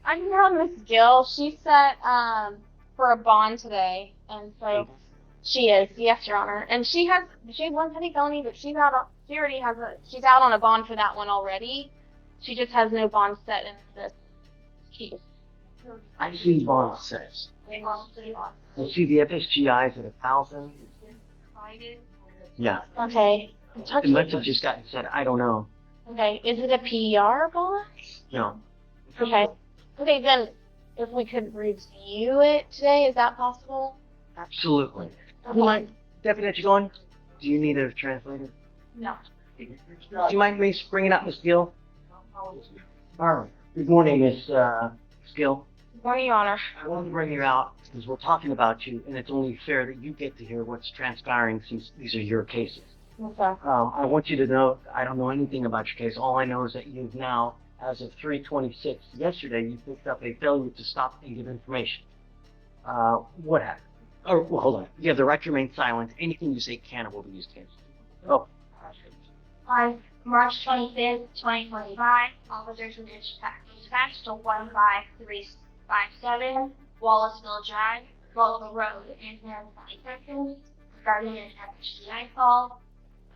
I can tell Miss Gil. She set for a bond today, and so she is. Yes, Your Honor. And she has one petty felony, but she's out. She already has she's out on a bond for that one already. She just has no bond set in this case. I see bond says. I see the FSGI is at 1,000. Yeah. Okay. It must have just gotten said. I don't know. Okay. Is it a PER bond? No. Okay. Okay, then if we could review it today, is that possible? Absolutely. Okay. Deputy, you going? Do you need a translator? No. Do you mind me bringing up Miss Gil? All right. Good morning, Miss Gil. Good morning, Your Honor. I want to bring you out because we're talking about you, and it's only fair that you get to hear what's transpiring since these are your cases. Okay. I want you to know I don't know anything about your case. All I know is that you've now, as of 3/26, yesterday, you picked up a failure to stop and give information. What happened? Oh, well, hold on. You have the right to remain silent. Anything you say can or will be used against you. Oh. On March 25th, 2025, officers were dispatched to 15357 Wallaceville Drive, Wallaceville Road, in Harrisburg, Texas, regarding an FSGI call.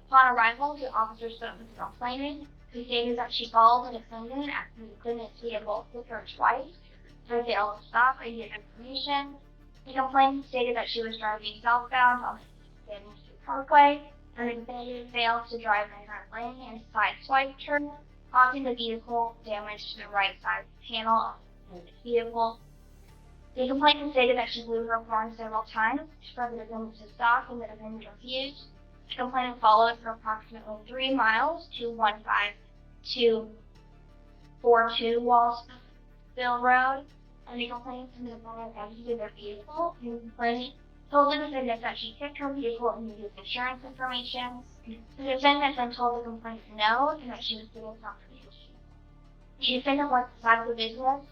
Upon arrival, the officers spoke with the complainant, who stated that she followed the defendant after the defendant's vehicle hit her twice, and failed to stop and give information. The complainant stated that she was driving southbound on the Spanish Street Parkway, and the defendant failed to drive in her lane and sideswiped her, causing the vehicle damage to the right side panel of the vehicle. The complainant stated that she blew her horn several times for the defendant to stop, and the defendant refused. The complainant followed for approximately 3 miles to 15242 Wallaceville Road, and the complainant and the defendant exited their vehicle, and the complainant told the defendant that she picked her vehicle and used insurance information. The defendant then told the complainant no, and that she was getting confirmation. The defendant went inside the business,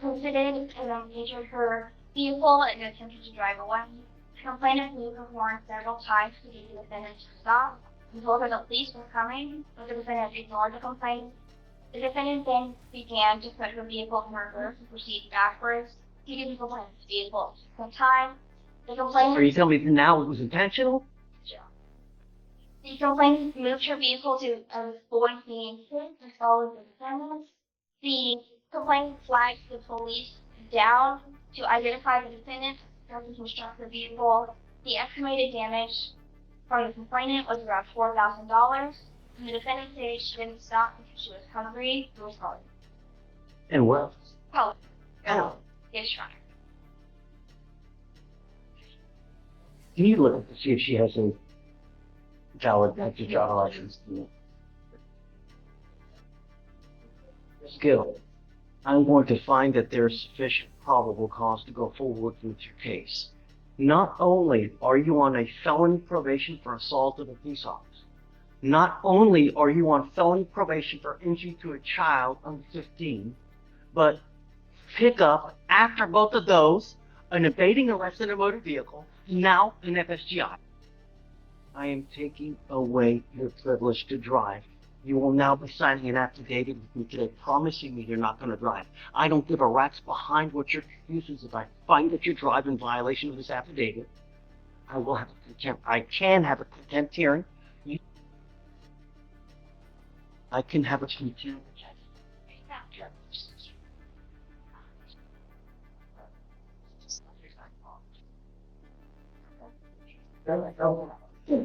considered, and then entered her vehicle and attempted to drive away. The complainant blew her horn several times to get the defendant to stop and told her the police were coming, but the defendant ignored the complaint. The defendant then began to put her vehicle in reverse and proceed backwards, hitting the complainant's vehicle at the time. The complainant. Are you telling me now it was intentional? The complainant moved her vehicle to avoid being hit and followed the defendant. The complainant flagged the police down to identify the defendant and reconstruct the vehicle. The estimated damage from the complainant was around $4,000. And the defendant said she didn't stop because she was hungry and was hungry. And what? Oh. Oh. Yes, Your Honor. Can you look to see if she has a valid active driver license? Skill. I'm going to find that there's sufficient probable cause to go forward with your case. Not only are you on a felony probation for assault of a police officer, not only are you on felony probation for injury to a child under 15, but pick up, after both of those, an evading arrest in a motor vehicle, now an FSGI. I am taking away your privilege to drive. You will now be signing an affidavit with me today promising me you're not going to drive. I don't give a rat's behind what your excuse is. If I find that you drive in violation of this affidavit, I will have a contempt. I can have a contempt hearing. I can have a contempt.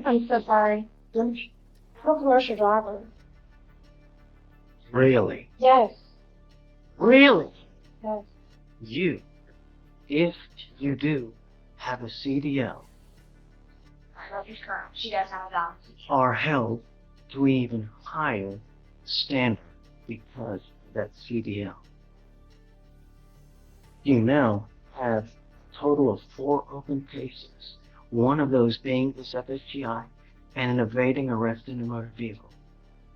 I'm so sorry. I'm a commercial driver. Really? Yes. Really? Yes. You, if you do have a CDL, She does have a valid. are held to an even higher standard because of that CDL. You now have a total of 4 open cases, one of those being this FSGI and an evading arrest in a motor vehicle.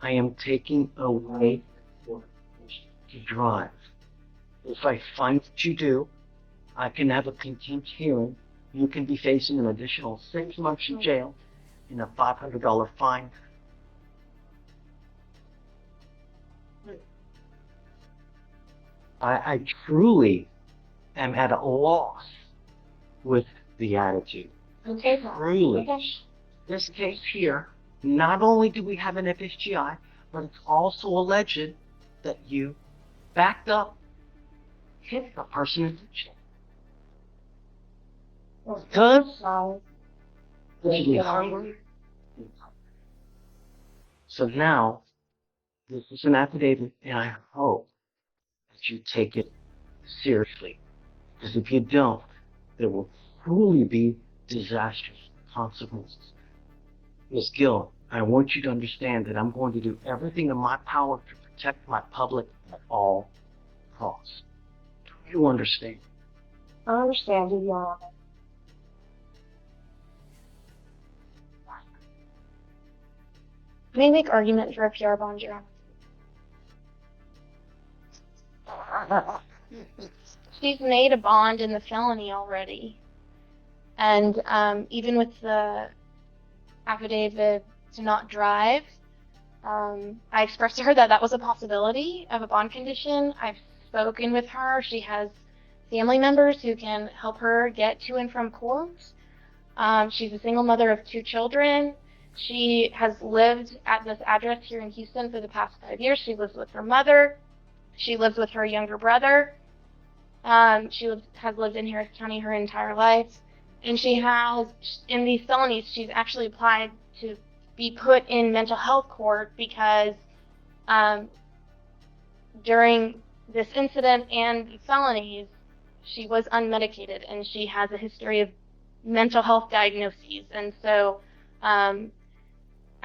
I am taking away your permission to drive. If I find that you do, I can have a contempt hearing. You can be facing an additional 6 months in jail and a $500 fine. I truly am at a loss with the attitude. Okay. Truly. Okay. This case here, not only do we have an FSGI, but it's also alleged that you backed up, hit a person in the chin. Because they're hungry. So now, this is an affidavit, and I hope that you take it seriously. Because if you don't, there will truly be disastrous consequences. Miss Gil, I want you to understand that I'm going to do everything in my power to protect my public at all costs. Do you understand? I understand you, Your Honor. May I make argument for a PR bond, Your Honor? She's made a bond in the felony already. And even with the affidavit to not drive, I expressed to her that that was a possibility of a bond condition. I've spoken with her. She has family members who can help her get to and from court. She's a single mother of 2 children. She has lived at this address here in Houston for the past 5 years. She lives with her mother. She lives with her younger brother. She has lived in Harris County her entire life. And she has, in these felonies, she's actually applied to be put in mental health court because during this incident and the felonies, she was unmedicated and she has a history of mental health diagnoses. And so,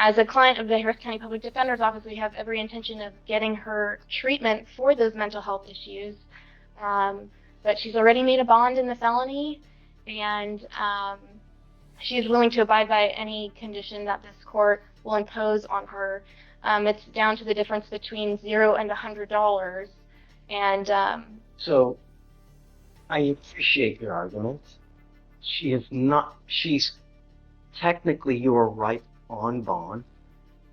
as a client of the Harris County Public Defender's Office, we have every intention of getting her treatment for those mental health issues. But she's already made a bond in the felony, and she is willing to abide by any condition that this court will impose on her. It's down to the difference between $0 and $100. And So, I appreciate your argument. She's technically, you are right on bond.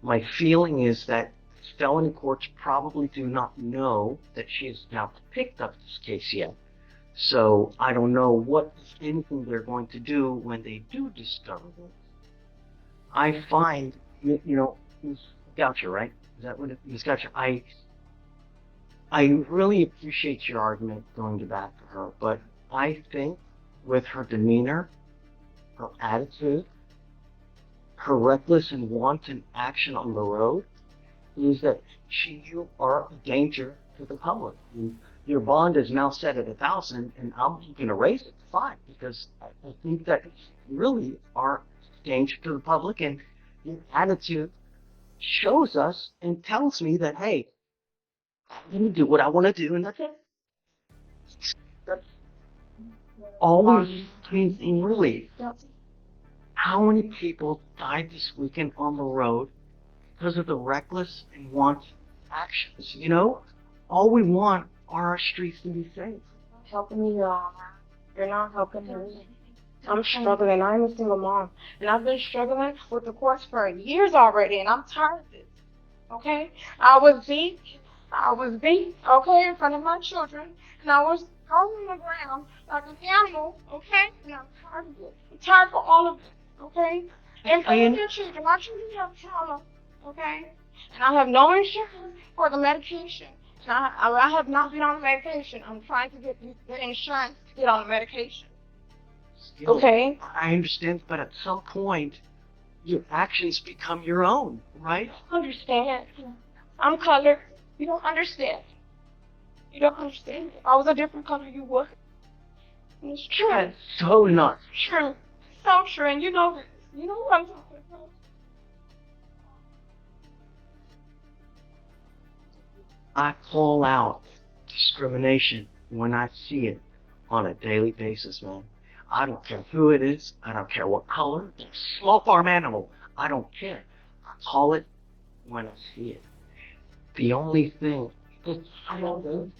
My feeling is that felony courts probably do not know that she has now picked up this case yet. So I don't know what, if anything, they're going to do when they do discover this. I find, Miss Goucher, right? Is that what it is? Miss Goucher, I really appreciate your argument going back to her, but I think with her demeanor, her attitude, her reckless and wanton action on the road, is that you are a danger to the public. Your bond is now set at 1,000, and I'm going to raise it to 5 because I think that you really are a danger to the public, and your attitude shows us and tells me that, hey, I'm going to do what I want to do, and that's it. That's always, really, how many people died this weekend on the road because of the reckless and wanton actions? All we want are our streets to be safe. Helping me, Your Honor. You're not helping me. I'm struggling. I'm a single mom. And I've been struggling with the courts for years already, and I'm tired of this. Okay? I was beat, okay, in front of my children, and I was thrown on the ground like an animal, okay? And I'm tired of it. I'm tired of all of it, okay? In front of your children, my children have trauma, okay? And I have no insurance for the medication. I have not been on the medication. I'm trying to get the insurance to get on the medication. Still, Okay? I understand, but at some point, your actions become your own, right? Understand. I'm colored. You don't understand. You don't understand. If I was a different color, you would. And it's true. That's so not True. So true. And you know this. You know what I'm talking about. I call out discrimination when I see it on a daily basis, man. I don't care who it is. I don't care what color. Small farm animal. I don't care. I call it when I see it. The only thing I don't do,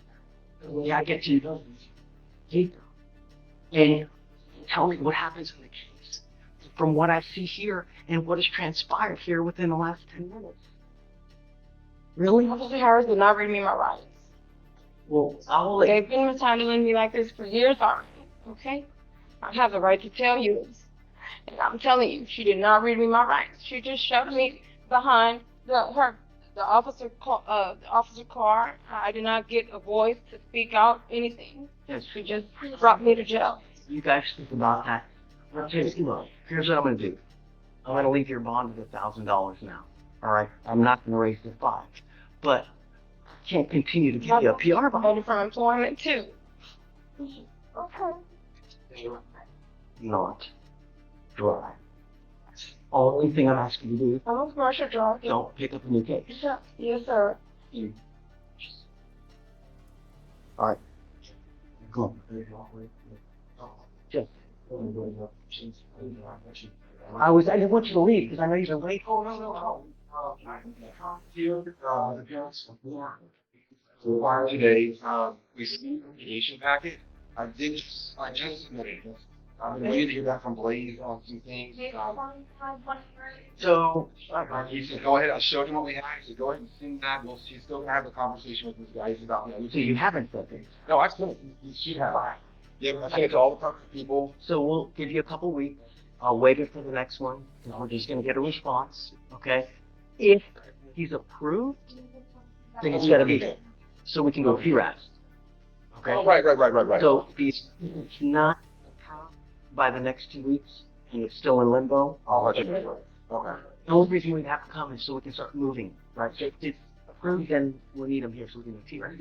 the way I get to know you, and tell me what happens in the case from what I see here and what has transpired here within the last 10 minutes. Really? Officer Harris did not read me my rights. Well, I will let They've been mishandling me like this for years already, okay? I have the right to tell you this. And I'm telling you, she did not read me my rights. She just shoved me behind the officer car. I did not get a voice to speak out anything. yes, She just brought me to jail. you guys think about that. Okay, look, here's what I'm gonna do. I'm gonna leave your bond at $1,000 now. All right, I'm not gonna raise the 5, but I can't continue to give you a PR bond. Voted from employment too. Okay. Not drive. Only thing I'm asking you to do, I'm a commercial driver. don't pick up a new case. Yes, sir. All right. Go on. Just. I didn't want you to leave because I know you've been waiting. Oh, no. The parents were today, received the mediation packet. I just submitted it. I'm waiting to hear back from Blaze on some things. So, He said, go ahead, I showed him what we had. He said, go ahead and send that. Well, she's still gonna have a conversation with these guys about, so you haven't said this. No, I sent it. She had. Yeah, I sent it to all the proper people. So we'll give you a couple weeks. I'll wait it for the next one. And we're just gonna get a response, okay? If he's approved, then it's gotta be there. So we can go PRAS. Okay? Oh, right. So if he's not approved by the next 2 weeks and it's still in limbo, I'll let you know. Okay. the only reason we'd have to come is so we can start moving, right? So if it's approved, then we'll need him here so we can do PRAS.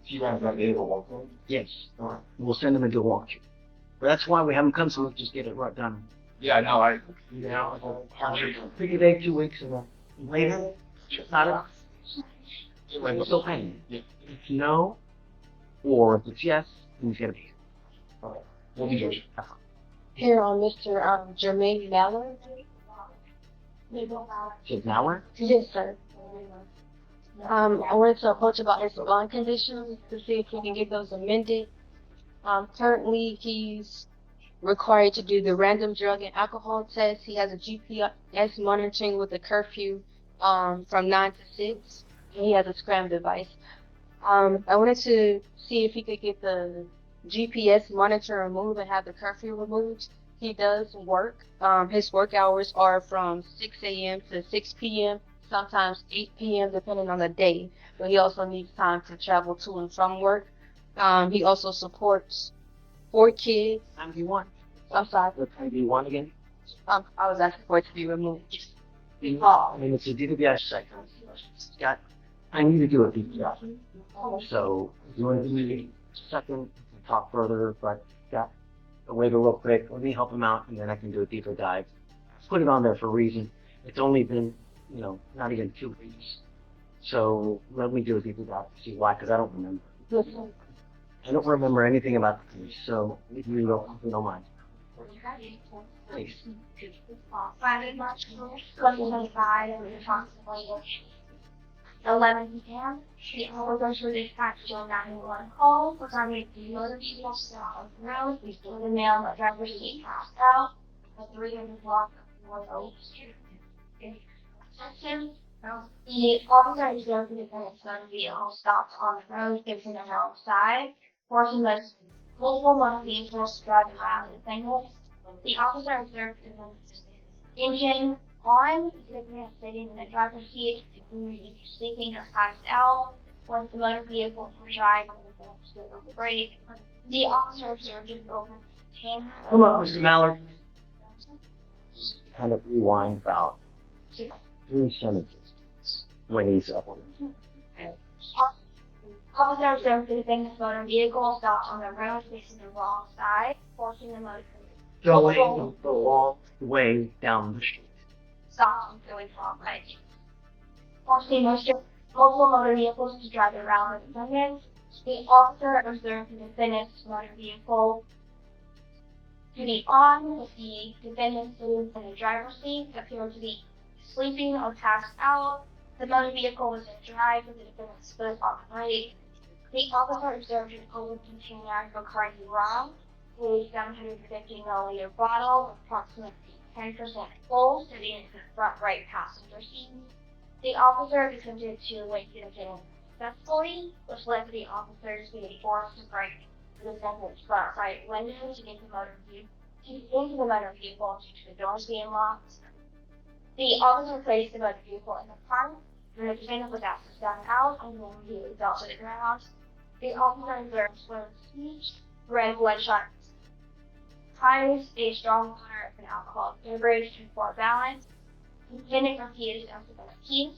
She ran that able walk. Yes. All right. We'll send him into a walkthrough. But that's why we haven't come, so we'll just get it right done. Yeah, no, Pick a day, 2 weeks, and then later, not enough. We're still paying. Yeah. If no, or if it's yes, then he's gotta be here. We'll be good. Here on Mr. Jermaine Mallard. So now we're? Yes, sir. I wanted to approach about his bond conditions to see if we can get those amended. Currently, he's required to do the random drug and alcohol test. He has a GPS monitoring with a curfew from 9 to 6. And he has a scram device. I wanted to see if he could get the GPS monitor removed and have the curfew removed. He does work. His work hours are from 6 a.m. to 6 p.m., sometimes 8 p.m. depending on the day. But he also needs time to travel to and from work. He also supports 4 kids. Time do you want? I'm sorry. What time do you want again? I was asking for it to be removed. I mean, it's a DWI second. Scott, I need to do a deep dive. So, if you want to do a second, we can talk further, but Scott, wait real quick. Let me help him out, and then I can do a deeper dive. Put it on there for a reason. It's only been, not even 2 weeks. So, let me do a deeper dive to see why, because I don't remember. I don't remember anything about the case, so if you don't mind. Please. Friday, March 2025, at approximately 11 p.m. The officers were dispatched to a 911 call regarding a motor vehicle still on the road. The male that driver's seat passed out at 300 block of North Oak Street. The officer observed the defendant's motor vehicle stopped on the road, facing the wrong side, forcing multiple motor vehicles to drive around the defendant. The officer observed the defendant's engine on, the defendant sitting in the driver's seat, sleeping or passed out, once the motor vehicle was driving the defendant stood on the brake. The officer observed an open container. Come on, Mr. Mallard. Kind of rewind about 3 sentences when he's up on it. Officer observed the defendant's motor vehicle stopped on the road facing the wrong side, forcing the motor Going the wrong way down the street. stopped on going wrong way. Forcing multiple motor vehicles to drive around the defendant. The officer observed the defendant's motor vehicle to be on, with the defendant sitting in the driver's seat, appeared to be sleeping or passed out. The motor vehicle was in drive with the defendant's foot on the brake. The officer observed an open container of Bacardi rum, a 750 milliliter bottle, approximately 10% full, sitting in the front right passenger seat. The officer attempted to wake the defendant unsuccessfully, which led to the officers being forced to break the defendant's front right window to get the motor vehicle due to the doors being locked. The officer placed the motor vehicle in the front, and the defendant was asked to stand out and then immediately fell to the ground. The officer observed slurred speech, red bloodshot eyes, a strong odor of an alcoholic beverage, and poor balance. The defendant refused to answer the keys.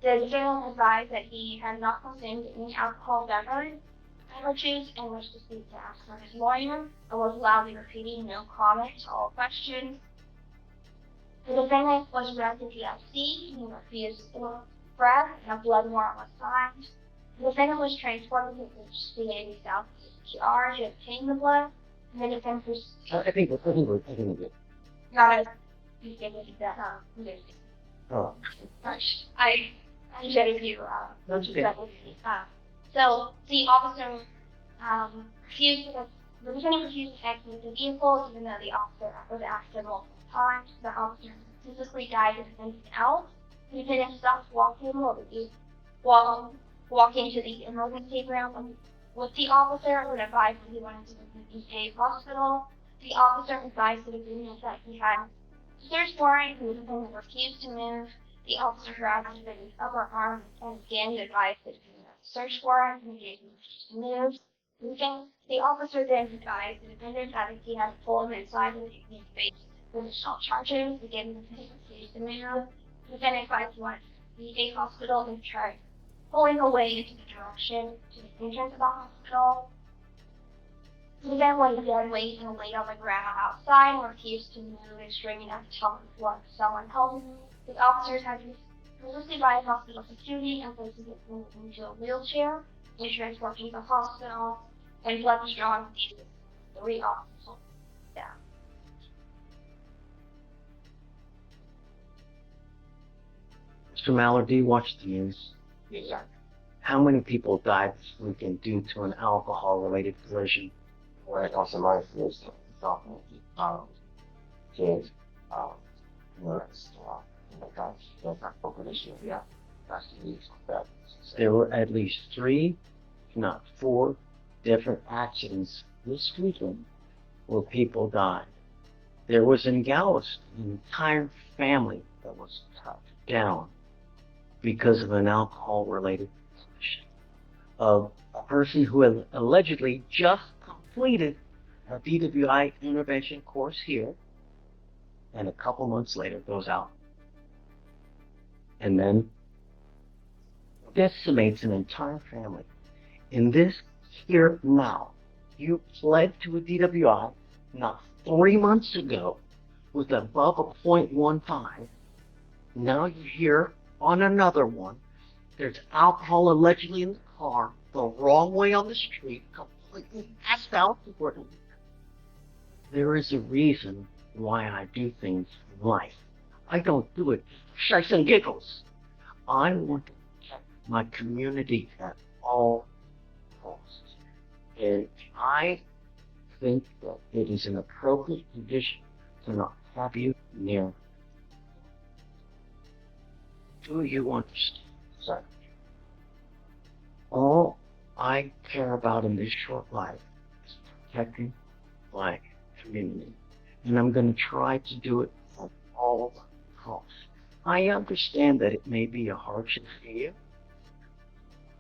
The defendant advised that he had not consumed any alcohol beverages and wished to speak to ask for his lawyer, and was loudly repeating no comment to all questions. The defendant was read to TFC, he refused to breath, and a blood warrant was signed. The defendant was transported to the HCA South ER to obtain the blood, and the defendant was I think we're not a you can get that Oh. I share with you That's okay. so the officer refused the defendant refused to exit the vehicle even though the officer was asked multiple times. The officer physically guided the defendant out. The defendant stopped walking walking to the emergency room with the officer and advised that he wanted to the VA hospital. The officer advised the defendant that he had a search warrant and the defendant refused to move. The officer grabbed the defendant's upper arm and again advised the defendant of the search warrant and he refused to move. The officer then advised the defendant that if he had to pull him inside, he would face additional charges. Again, the defendant refused to move. The defendant advised he wanted to the VA hospital and tried pulling away into the direction to the entrance of the hospital. The defendant was then laid on the ground outside and refused to move and screaming at the top of the floor for someone help him. The officers had to be resisted by hospital security and placed the defendant into a wheelchair and transported to the hospital, and blood was drawn from the 3 officers. Yeah. Mr. Mallard, do you watch the news? Yeah. How many people died this weekend due to an alcohol-related collision? When it comes to my fears, kids, nurse, yeah, that's the least that. There were at least 3, if not 4, different accidents this weekend where people died. There was in Galveston an entire family that was cut down because of an alcohol-related collision of a person who had allegedly just completed a DWI intervention course here, and a couple months later goes out and then decimates an entire family. In this here now, you pled to a DWI not 3 months ago with above a .15. Now you're here on another one. There's alcohol allegedly in the car, the wrong way on the street, completely passed out. There is a reason why I do things in life. I don't do it for shits and giggles. I want to protect my community at all costs. And I think that it is an appropriate condition to not have you near. Do you understand, sir? All I care about in this short life is protecting my community. And I'm going to try to do it at all costs. I understand that it may be a hardship for you,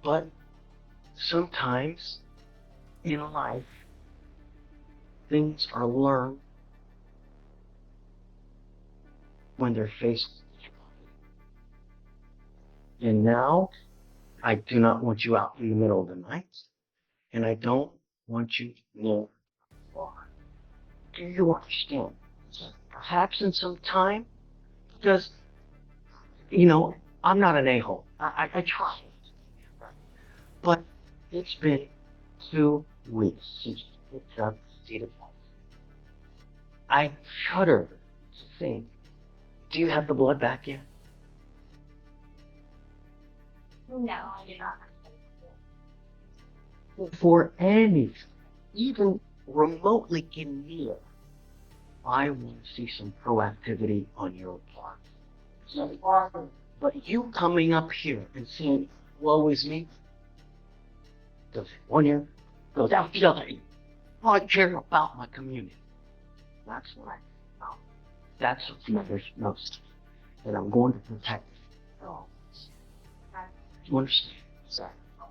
but sometimes in life, things are learned when they're faced with difficulty. And now, I do not want you out in the middle of the night, and I don't want you near the bar. Do you understand? Perhaps in some time, because, you know, I'm not an a-hole. I try. But it's been 2 weeks since you picked up the seat of life. I shudder to think, do you have the blood back yet? No, I do not. For anything, even remotely in near, I want to see some proactivity on your part. But you coming up here and saying, woe is me, goes in 1 ear, goes out the other ear. I care about my community. That's what I know. That's what matters most. And I'm going to protect it all. You understand?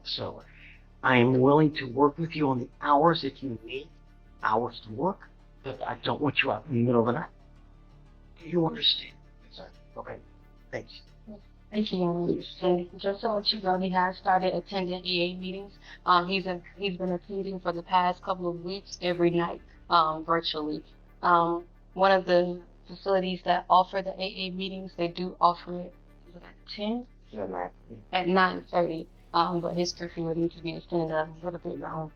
So, I am willing to work with you on the hours if you need hours to work, but I don't want you out in the middle of the night. Do you understand? Okay. Thanks. Thank you. And just so that you know, he has started attending EA meetings. He's been attending for the past couple of weeks every night, virtually. One of the facilities that offer the AA meetings, they do offer it at 10, at 9:30. But his curfew would need to be extended a little bit long.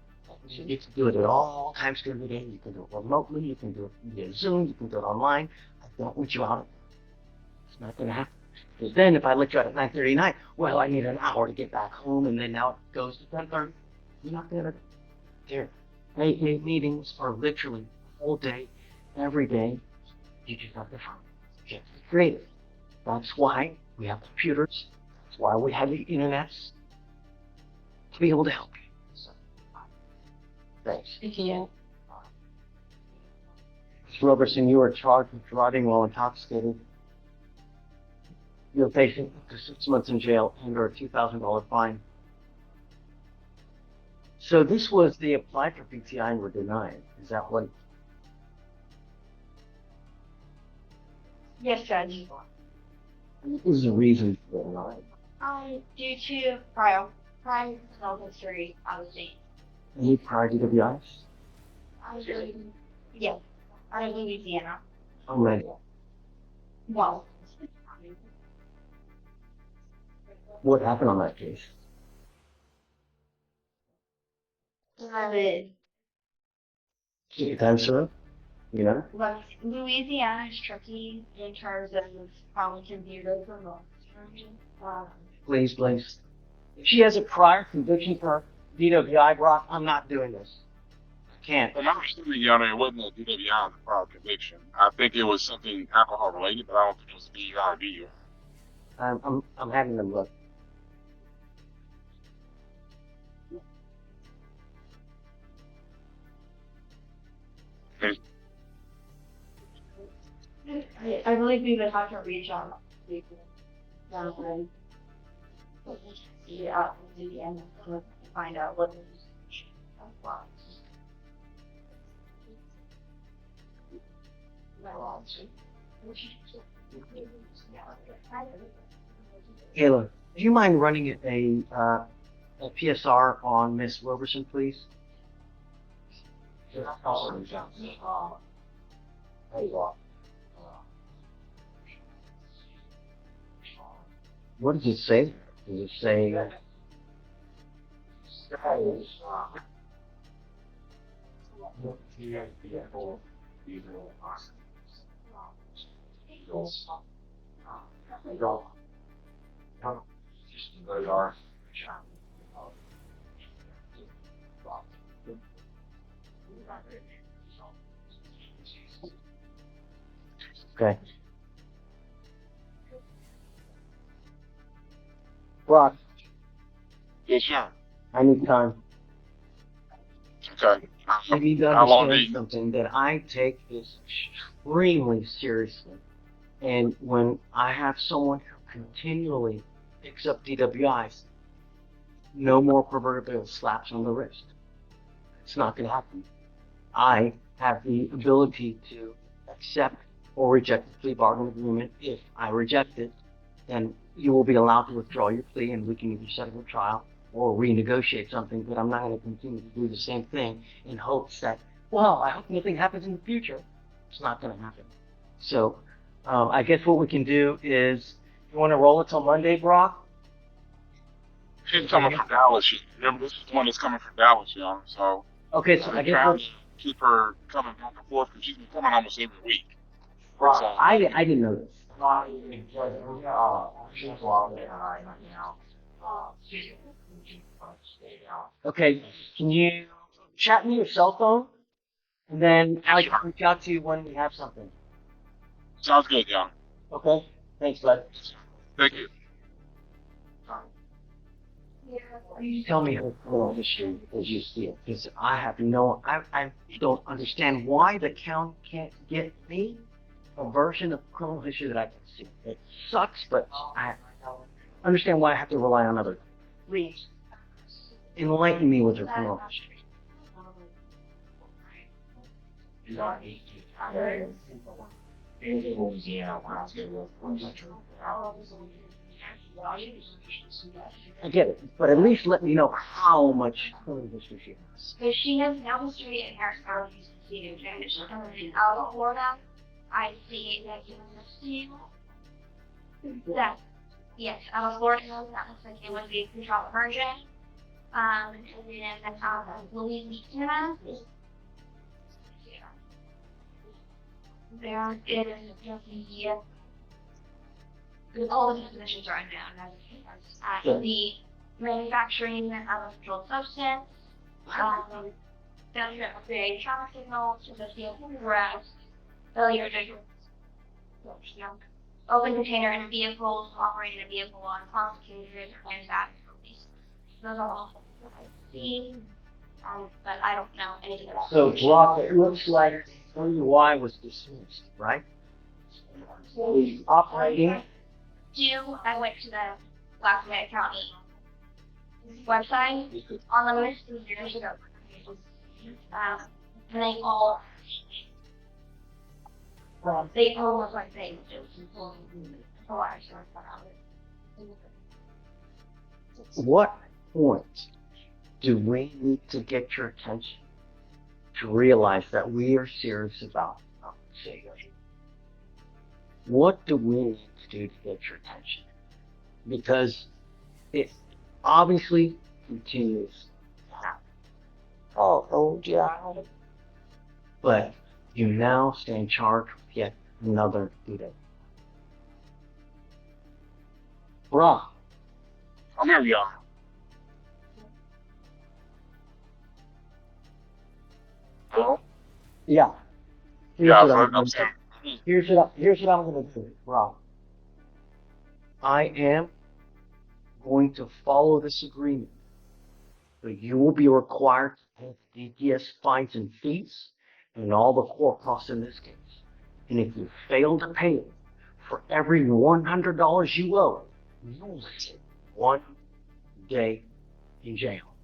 You can do it at all times during the day. You can do it remotely. You can do it via Zoom. You can do it online. I don't want you out. It's not going to happen. Because then if I let you out at 9:30 at night, well, I need an hour to get back home, and then now it goes to 10:30. You're not going to do it. AA meetings are literally all day, every day. You just have the phone. You have to be creative. That's why we have computers. That's why we have the internet. To be able to help you. So, thanks. Thank you. Mr. Roberson, you are charged with driving while intoxicated. You're facing up to 6 months in jail and/or a $2,000 fine. So this was they applied for PTI and were denied. Is that what? Yes, Judge. What was the reason for the denial? Due to prior criminal history, I was saying. Any prior DWIs? Yes, out of Louisiana. I'm ready. Well, What happened on that case? Time served? You know? but Louisiana is tricky in terms of how we can view those remote. Please. If she has a prior conviction for DWI, Brock, I'm not doing this. I can't. From my understanding, Your Honor, it wasn't a DWI in the prior conviction. I think it was something alcohol related, but I don't think it was a DUI or DUI. I'm having them look. I believe we would have to reach out to the end to find out what it is. Kayla, do you mind running a PSR on Miss Roberson, please? What does it say? Does it say? Okay. Brock, Yes, sir. I need time. Okay. You need to How long understand something that I take this extremely seriously. And when I have someone who continually picks up DWIs, no more proverbial slaps on the wrist. It's not going to happen. I have the ability to accept or reject the plea bargain agreement. If I reject it, then you will be allowed to withdraw your plea and we can either settle a trial or renegotiate something, but I'm not going to continue to do the same thing in hopes that, well, I hope nothing happens in the future. It's not going to happen. So I guess what we can do is, you want to roll it till Monday, Brock? She's coming from Dallas. Remember, this is the one that's coming from Dallas, Your Honor. So Okay, so I I'm guess trying what, to keep her coming back and forth because she's been coming almost every week. Brock, So, I didn't know this. Okay, can you chat me your cell phone? And then I can reach out to you when we have something. sounds good, Your Honor. Okay? Thanks, bud. Thank you. Tell me her criminal history as you see it, because I don't understand why the county can't get me a version of criminal history that I can see. It sucks, but I understand why I have to rely on others. Please enlighten me with her criminal history. I get it, but at least let me know how much criminal history she has. But she has no history in Harris County to she's coming out of Florida. I see that you understand that. Yes, out of Florida, that looks like it would be a control version. And then out of Louisiana. There it is just all the definitions are unknown. The manufacturing of a controlled substance, failure to create trauma signals, associated arrest, failure to open container in a vehicle, operating a vehicle uncomplicated, and that release. Those are all I see, but I don't know anything about So, Brock, it looks like WY was dismissed, right? Operating. I went to the Lafayette County website on the list years ago. And they all look like they What point do we need to get your attention to realize that we are serious about safety? What do we need to do to get your attention? Because it obviously continues to happen. Oh, yeah. But you now stand charged with yet another duty. Bruh. I'm here, y'all. Hello? Yeah. Yeah, Here's what so I'm saying. here's what I'm gonna do, Rob. I am going to follow this agreement, but you will be required to pay DPS fines and fees and all the court costs in this case. And if you fail to pay it, for every $100 you owe, you'll sit 1 day in jail.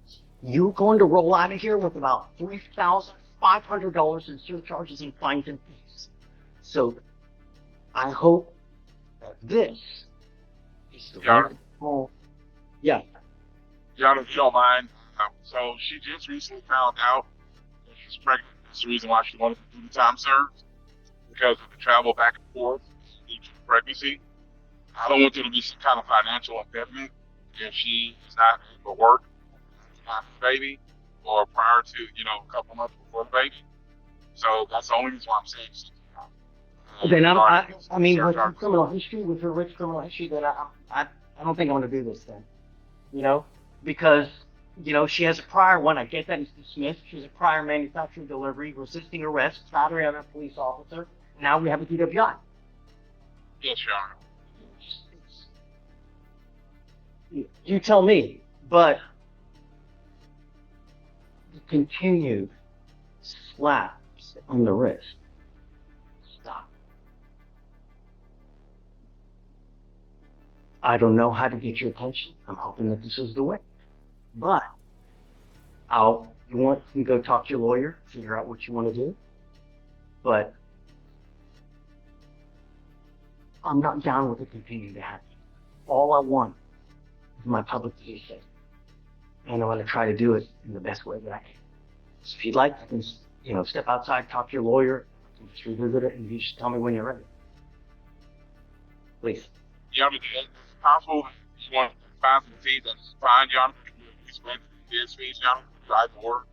You're going to roll out of here with about $3,500 in surcharges and fines and fees. So, I hope that this is the Yeah. right call. Yeah. John, if you don't mind, so she just recently found out that she's pregnant. That's the reason why she wanted to do the time served, because of the travel back and forth due to pregnancy. I don't want there to be some kind of financial impediment if she is not able to work after the baby or prior to, a couple months before the baby. So that's the only reason why I'm saying something. Okay, now, I mean, with her criminal history, with her rich criminal history, then I don't think I'm going to do this then. Because, she has a prior one. I get that it's dismissed. She has a prior manufacturing delivery, resisting arrest, battery on a police officer. Now we have a DWI. Yes, Your Honor. You tell me, but the continued slaps on the wrist. Stop. I don't know how to get your attention. I'm hoping that this is the way. But you can go talk to your lawyer, figure out what you want to do. But I'm not down with it continuing to happen. All I want is my public to be safe. And I'm going to try to do it in the best way that I can. So if you'd like, you can, step outside, talk to your lawyer, and just revisit it, and you just tell me when you're ready. Please. Your Honor, is it possible that you want to find some fees that's fine, Your Honor? Explain the DPS fees, Your Honor, drive to work.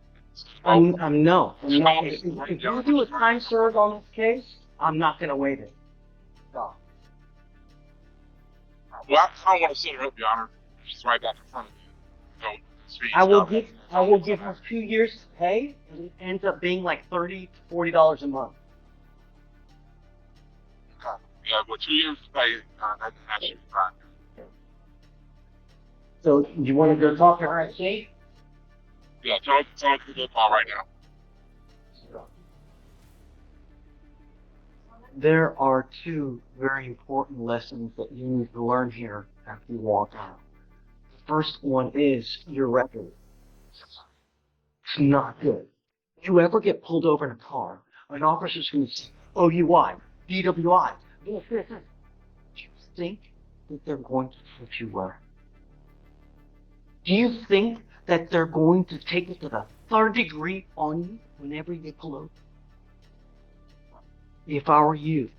No. If you do a time served on this case, I'm not going to waive it. No. Well, I don't want to set her up, Your Honor. She's right back in front of you. I will give her 2 years to pay, and it ends up being like $30 to $40 a month. Yeah, well, 2 years to pay, that should be fine. So you want to go talk to her at state? Yeah, tell him to go call right now. There are two very important lessons that you need to learn here after you walk out. The first one is your record. It's not good. If you ever get pulled over in a car, an officer's going to say, OUI, DWI, this. Do you think that they're going to put you where? Do you think that they're going to take it to the third degree on you whenever you get pulled over? If I were you,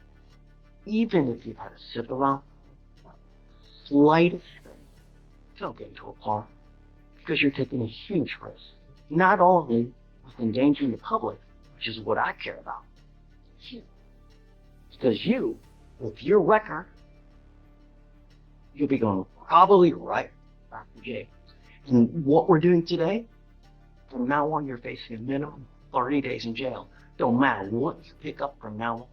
even if you've had a sip of alcohol, slightest thing, don't get into a car because you're taking a huge risk. Not only with endangering the public, which is what I care about, because you, with your record, you'll be going probably right back to jail. And what we're doing today, from now on, you're facing a minimum 30 days in jail. Don't matter what you pick up from now on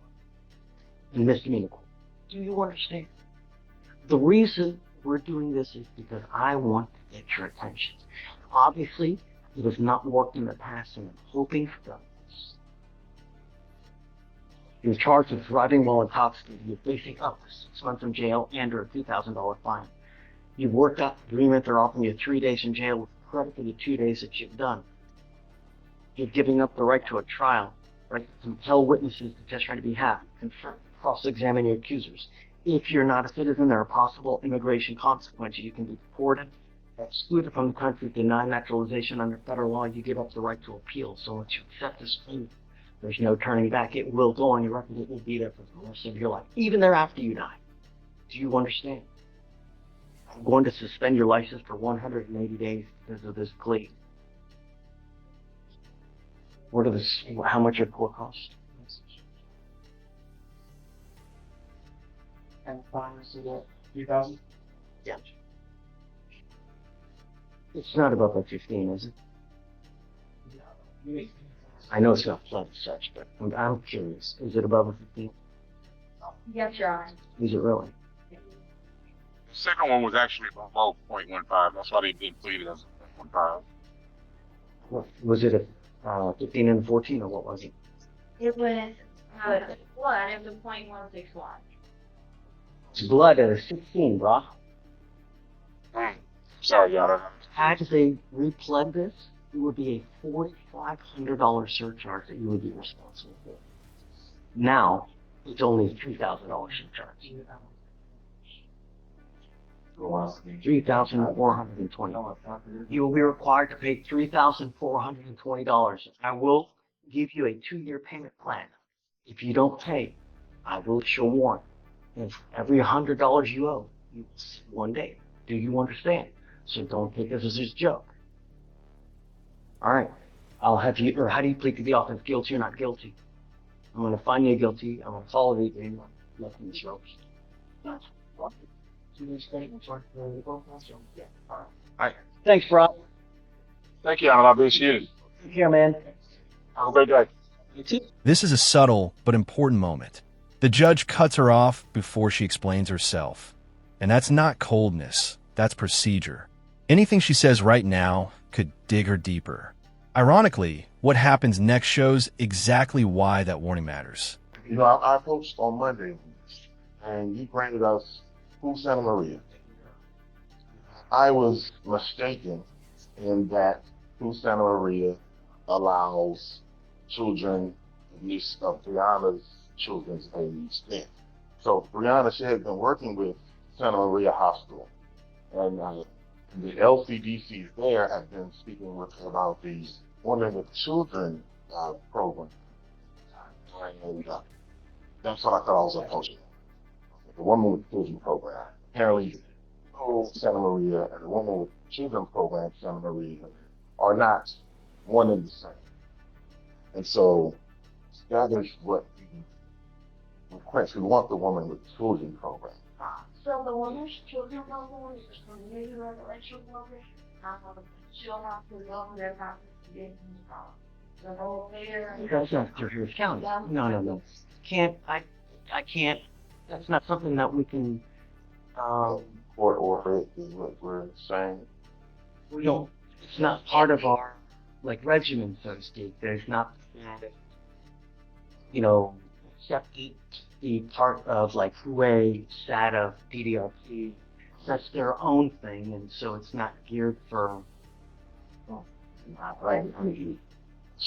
in misdemeanor court. Do you understand? The reason we're doing this is because I want to get your attention. Obviously, it has not worked in the past, and I'm hoping for this. You're charged with driving while intoxicated. You're facing up to 6 months in jail and or a $2,000 fine. You've worked out the agreement. They're offering you 3 days in jail with credit for the 2 days that you've done. You're giving up the right to a trial, right to compel witnesses to testify on your behalf, confront, cross-examine your accusers. If you're not a citizen, there are possible immigration consequences. You can be deported, excluded from the country, denied naturalization under federal law. You give up the right to appeal. So once you accept this plea, there's no turning back. It will go on your record. It will be there for the rest of your life, even thereafter you die. Do you understand? I'm going to suspend your license for 180 days because of this plea. How much your court cost? And fine, so that 3,000? Yeah. It's not above the 15, is it? I know it's not flood as such, but I'm curious. Is it above a 15? Yes, Your Honor. Is it really? The second one was actually below 0.15. That's why they didn't plead it as 0.15. What, was it a 15 and a 14, or what was it? It was blood. It was a .161. It's blood at a 16, bro. Sorry, Your Honor. Had they replugged this, it would be a $4,500 surcharge that you would be responsible for. Now, it's only a $3,000 surcharge. $3,420. You will be required to pay $3,420. I will give you a 2-year payment plan. If you don't pay, I will issue a warrant. And for every $100 you owe, you will see 1 day. Do you understand? So don't take this as a joke. All right. I'll have you, or how do you plead to the offense? Guilty or not guilty? I'm going to find you guilty. I'm going to follow the agreement. Nothing is ropes. That's what. All right. Thanks, bro. Thank you, Your Honor. I'll be excused. Take care, man. Have a great day. You too. This is a subtle but important moment. The judge cuts her off before she explains herself. And that's not coldness, that's procedure. Anything she says right now could dig her deeper. Ironically, what happens next shows exactly why that warning matters. You know, I approached on Monday, and you granted us full Santa Maria. I was mistaken in that full Santa Maria allows children, at least of Brianna's children's age, then. So Brianna, she had been working with Santa Maria Hospital, and the LCDCs there have been speaking with her about the Women with Children program. And that's what I thought I was approaching. The Women with Children program. Apparently, Santa Maria and the Women with Children program, Santa Maria, are not one and the same. And so that is what we request. We want the Women with Children program. So the women's children program is a community residential program. She'll have to go to their practice to get the whole fair. That's not Harris County. No. I can't. That's not something that we can court order is what we're saying. We don't, it's not part of our, like, regimen, so to speak. There's not, you know, except the part of, like, HUE, SATA, DDRP. That's their own thing, and so it's not geared for, Right. I mean,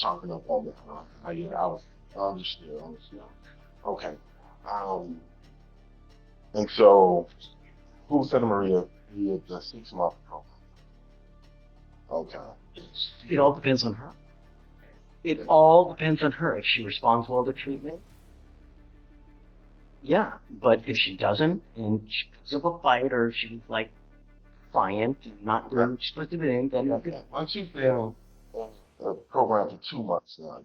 talking up on that. I understood. Okay. And so, who Santa Maria did the 6-month program? Okay. it all depends on her. It all depends on her. If she responds well to treatment, yeah. But if she doesn't, and she puts up a fight, or she's like defiant and not doing what she's supposed to be doing, then Okay. Once you've been in the program for 2 months now,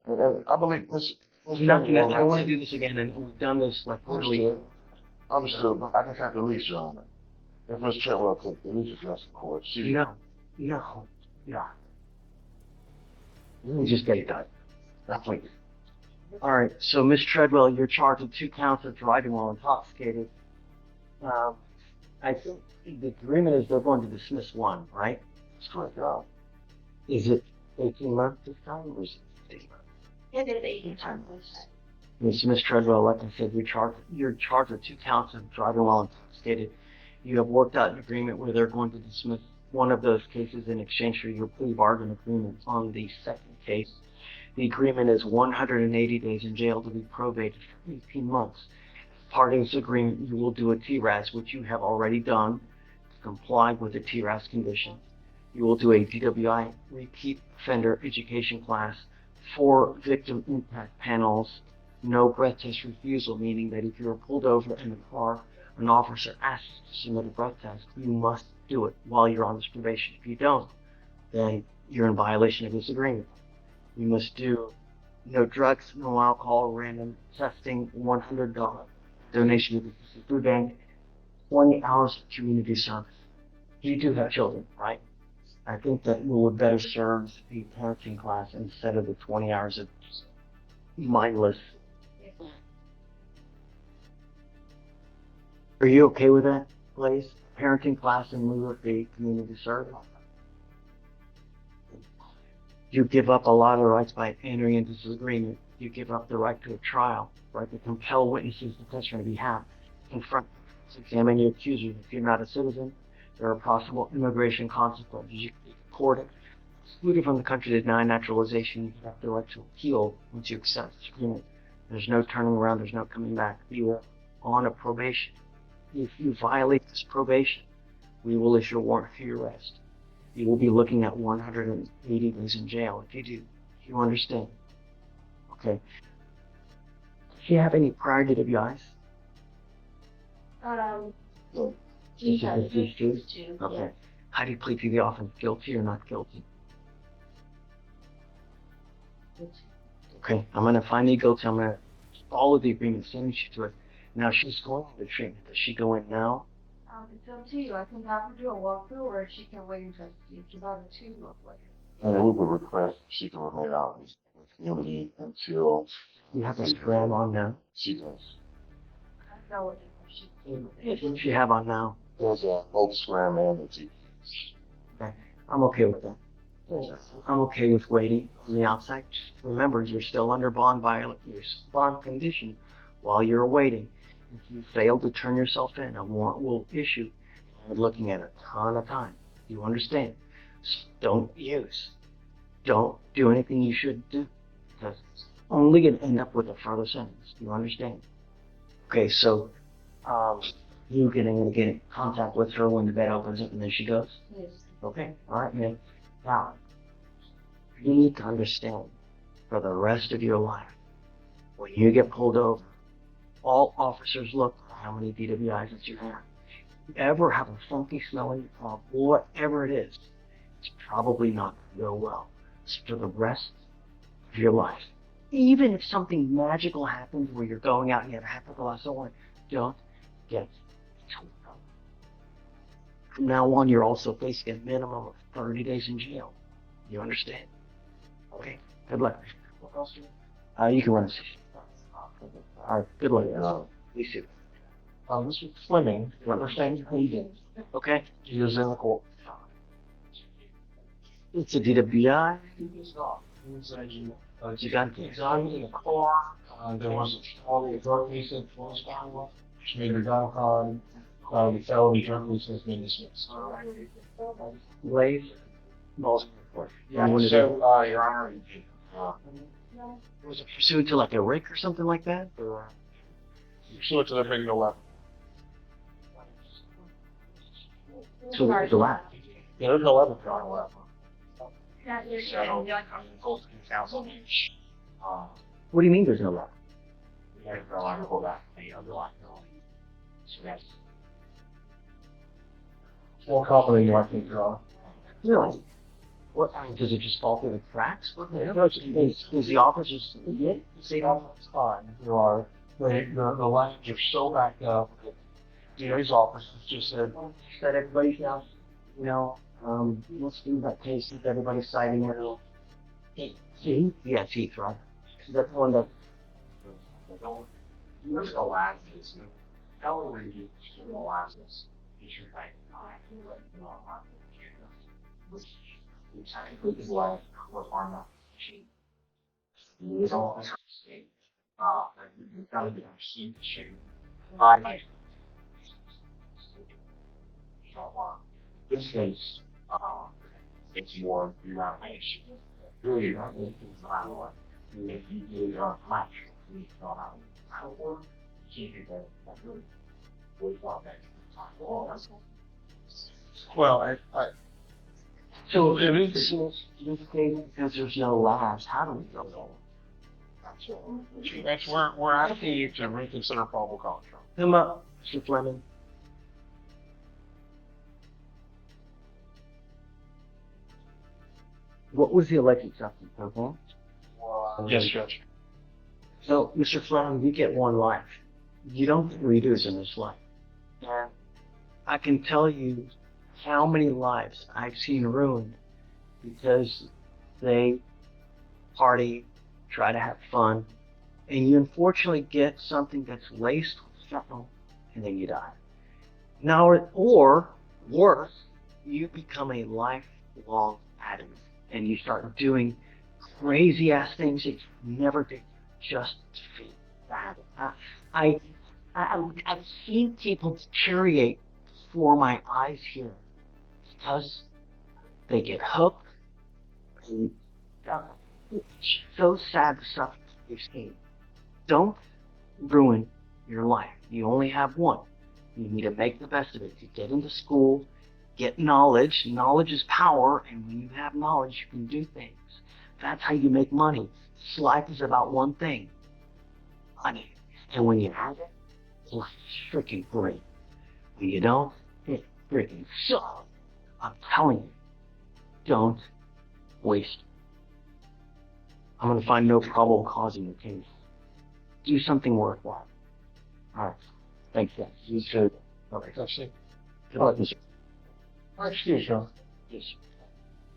and I believe Miss nothing. I don't want to do this again, and we've done this like literally. Understood, but I just have to release Your Honor. If Ms. Treadwell could at least address the court, No. Let me just get it done. Please. All right. So, Miss Treadwell, you're charged with 2 counts of driving while intoxicated. I think the agreement is they're going to dismiss 1, right? That's correct, Your Honor. Is it 18 months this time, or is it 18 months? It is 18 months. Miss Treadwell, like I said, you're charged with 2 counts of driving while intoxicated. You have worked out an agreement where they're going to dismiss one of those cases in exchange for your plea bargain agreement on the second case. The agreement is 180 days in jail to be probated for 18 months. As part of this agreement, you will do a TRAS, which you have already done to comply with the TRAS condition. You will do a DWI repeat offender education class, 4 victim impact panels, no breath test refusal, meaning that if you're pulled over in a car, an officer asks you to submit a breath test, you must do it while you're on this probation. If you don't, then you're in violation of this agreement. You must do no drugs, no alcohol, random testing, $100 donation to the food bank, 20 hours of community service. You do have children, right? I think that would better serve the parenting class instead of the 20 hours of mindless. Are you okay with that, Blaze? Parenting class in lieu of the community service? You give up a lot of rights by entering into this agreement. You give up the right to a trial, right to compel witnesses to testify on your behalf, confront, examine your accusers. If you're not a citizen, there are possible immigration consequences. You can be deported, excluded from the country, denied naturalization. You have the right to appeal once you accept this agreement. There's no turning around. There's no coming back. You are on a probation. If you violate this probation, we will issue a warrant for your arrest. You will be looking at 180 days in jail if you do. You understand? Okay. Do you have any prior DWIs? He has These two? these 2. Okay. Yeah. How do you plead to the offense? Guilty or not guilty? Okay. I'm going to find you guilty. I'm going to follow the agreement, send you to it. Now she's going into treatment. Does she go in now? It's up to you. I can have her do a walkthrough, or she can wait until it's about a 2 month later. And we would request she can remain out in the community until You have a scram on now. she does. I know what she. What do you have on now? There's a both scram and a T. I'm okay with that. I'm okay with waiting on the outside. Just remember, you're still under bond condition while you're waiting. If you fail to turn yourself in, a warrant will issue. We're looking at a ton of time. You understand? So don't do anything you shouldn't do, because it's only going to end up with a further sentence. You understand? Okay, so you going to get in contact with her when the bed opens up and then she goes? Yes. Okay, all right, man. Now, you need to understand, for the rest of your life, when you get pulled over, all officers look for how many DWIs that you have. If you ever have a funky smell in your car, whatever it is, it's probably not going to go well. So for the rest of your life, even if something magical happens where you're going out and you have half a glass of wine, don't get told. From now on, you're also facing a minimum of 30 days in jail. You understand? Okay, good luck. What else do you? You can run a station. All right, good luck. Please do. Mr. Fleming, understand who he is. Okay? He is in the court. It's a DWI. He's not. You got He's on in the car. There was a drug case in Florida, which made a gun crime. The felony drug case has been dismissed. Blaze. Balls. Yeah, When is so, Your Honor, Was it pursued to like a rake or something like that? Or pursuant to the big 11. to the last? Yeah, there's 11 Your Honor left. That you're So, doing. counsel. What do you mean there's no law? We have to allow go back to the underlying felony. So that's more complicated, I think, Your Honor. Really? What, I mean, does it just fall through the cracks? No, Is the officers say It's fine. There are, the lines are so backed up that DA's office has just said, that everybody's now, let's do that case with everybody's citing it. Heath? Yeah, it's Heath, right? That's the one that, where's the last case? How will we do the last case? Technically, his life was on that sheet. He was all in state. You've got to be on sheet to shoot. This case, it's more denomination. Really, I think it's not what if you do your match, you know how to work, you can't do that really. We thought that. Well, I so if it's dismissed because there's no labs, how do we go? that's where we're asking you to reconsider probable cause. Come up, Mr. Fleming. What was the alleged substance, okay? Yes, Judge. So, Mr. Fleming, you get one life. You don't get redos in this life. And I can tell you how many lives I've seen ruined because they party, try to have fun, and you unfortunately get something that's laced with fentanyl, and then you die. Now, or worse, you become a lifelong addict, and you start doing crazy ass things that you never did just to feel bad. I've seen people deteriorate before my eyes here because they get hooked. And, it's so sad the stuff you've seen. Don't ruin your life. You only have one. You need to make the best of it. You get into school, get knowledge. Knowledge is power, and when you have knowledge, you can do things. That's how you make money. This life is about one thing: money. And when you have it, it's freaking great. When you don't, it freaking sucks. I'm telling you, don't waste it. I'm going to find no probable cause in your case. Do something worthwhile. All right. Thanks, guys. You too. Okay. That's it. Good luck, Mr. Excuse me. Yes.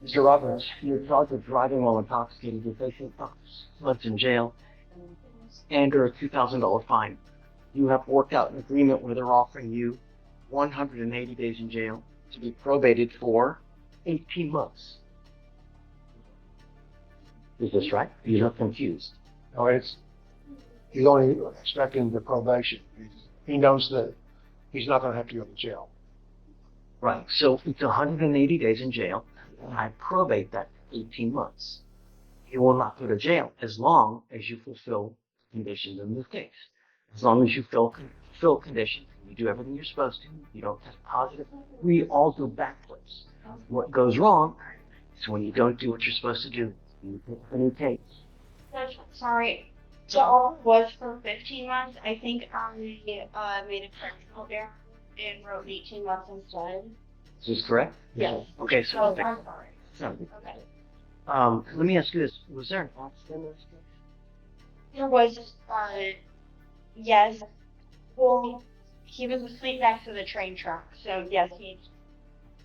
Mr. Roberts, you're charged with driving while intoxicated. You're facing 6 months in jail and or a $2,000 fine. You have worked out an agreement where they're offering you 180 days in jail to be probated for 18 months. Is this right? You're not confused. No, he's only expecting the probation. He knows that he's not going to have to go to jail. Right. So it's 180 days in jail, and I probate that 18 months. You will not go to jail as long as you fulfill conditions in this case. As long as you fulfill conditions, you do everything you're supposed to, you don't test positive, we all go backwards. What goes wrong is when you don't do what you're supposed to do. You pick up a new case. Judge, sorry. The offer was for 15 months. I think I made a technical error and wrote 18 months instead. Is this correct? Yes. Okay, so I'm sorry. Sounds Okay. good. Let me ask you this: was there an accident in this case? There was, yes. Well, he was asleep next to the train track, so yes, he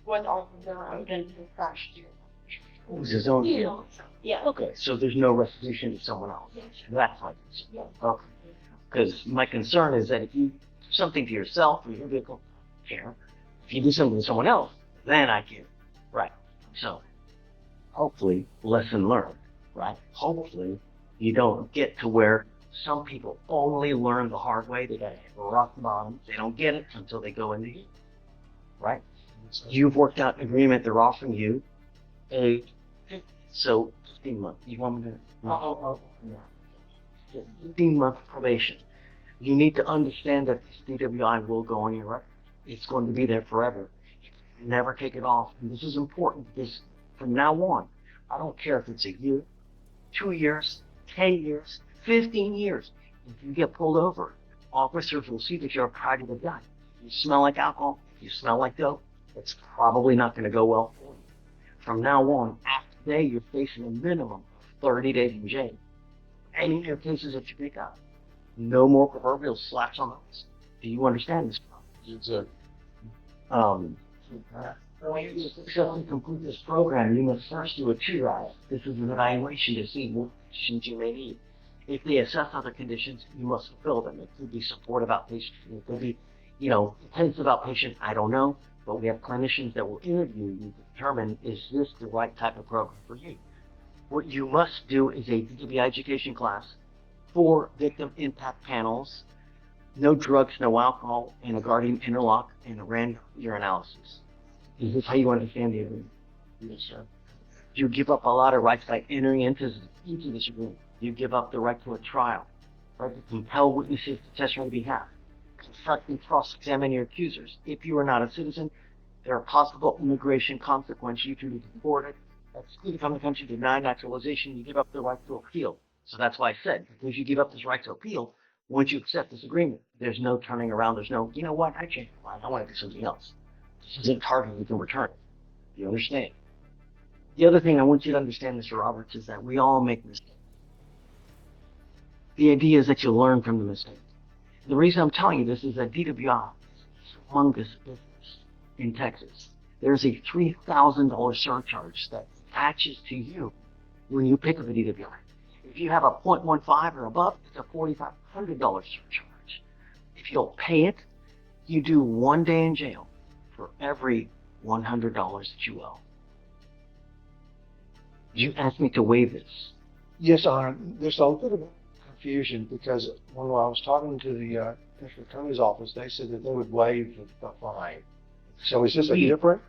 was on the road and crashed. It was his own fault. Yeah. Okay, so there's no restitution to someone else. That's my concern. Okay. Because my concern is that if you something to yourself or your vehicle, I care. If you do something to someone else, then I care. Right. So, hopefully, lesson learned. Right. Hopefully, you don't get to where some people only learn the hard way. They got rock bottom. They don't get it until they go into you. Right. You've worked out an agreement. They're offering you a 15 months. You want me to? 15-month probation. You need to understand that this DWI will go on your record. It's going to be there forever. Never take it off. And this is important because from now on, I don't care if it's a year, 2 years, 10 years, 15 years. If you get pulled over, officers will see that you're a private guy. If you smell like alcohol, if you smell like dope, it's probably not going to go well for you. From now on, after today, you're facing a minimum of 30 days in jail. Any other cases that you pick up, no more proverbial slaps on the wrist. Do you understand this? Yes, sir. When you successfully complete this program, you must first do a triage. This is an evaluation to see what conditions you may need. If they assess other conditions, you must fulfill them. It could be supportive outpatient. It could be, intensive outpatient. I don't know. But we have clinicians that will interview you to determine, is this the right type of program for you? What you must do is a DWI education class, 4 victim impact panels, no drugs, no alcohol, and a guardian interlock, and a random urinalysis. Is this how you understand the agreement? Yes, sir. You give up a lot of rights by entering into this agreement. You give up the right to a trial, right to compel witnesses to testify on your behalf, confront and cross-examine your accusers. If you are not a citizen, there are possible immigration consequences. You can be deported, excluded from the country, denied naturalization. You give up the right to appeal. So that's why I said, because you give up this right to appeal, once you accept this agreement, there's no turning around. There's no, you know what, I changed my mind. I want to do something else. This isn't targeted. You can return it. You understand? The other thing I want you to understand, Mr. Roberts, is that we all make mistakes. The idea is that you learn from the mistake. The reason I'm telling you this is that DWI is a humongous business in Texas. There's a $3,000 surcharge that attaches to you when you pick up a DWI. If you have a .15 or above, it's a $4,500 surcharge. If you don't pay it, you do 1 day in jail for every $100 that you owe. You asked me to waive this. Yes, Honor. There's a little bit of confusion because when I was talking to the district attorney's office, they said that they would waive the fine. So is this a different?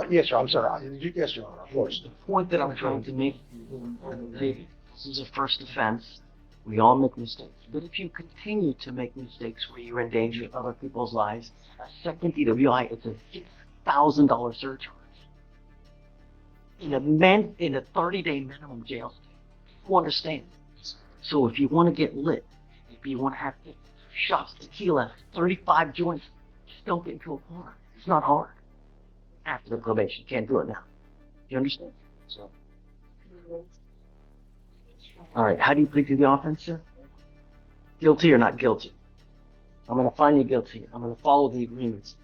Yes, sir. I'm sorry. Yes, Your Honor. Of course. The point that I'm trying to make, this is a first offense. We all make mistakes. But if you continue to make mistakes where you're endangering other people's lives, a second DWI, it's a $6,000 surcharge. In a 30-day minimum jail stay. You understand? So if you want to get lit, if you want to have shots, tequila, 35 joints, just don't get into a corner. It's not hard. After the probation, you can't do it now. You understand? So. All right, how do you plead to the offense, sir? Guilty or not guilty? I'm going to find you guilty. I'm going to follow the agreements.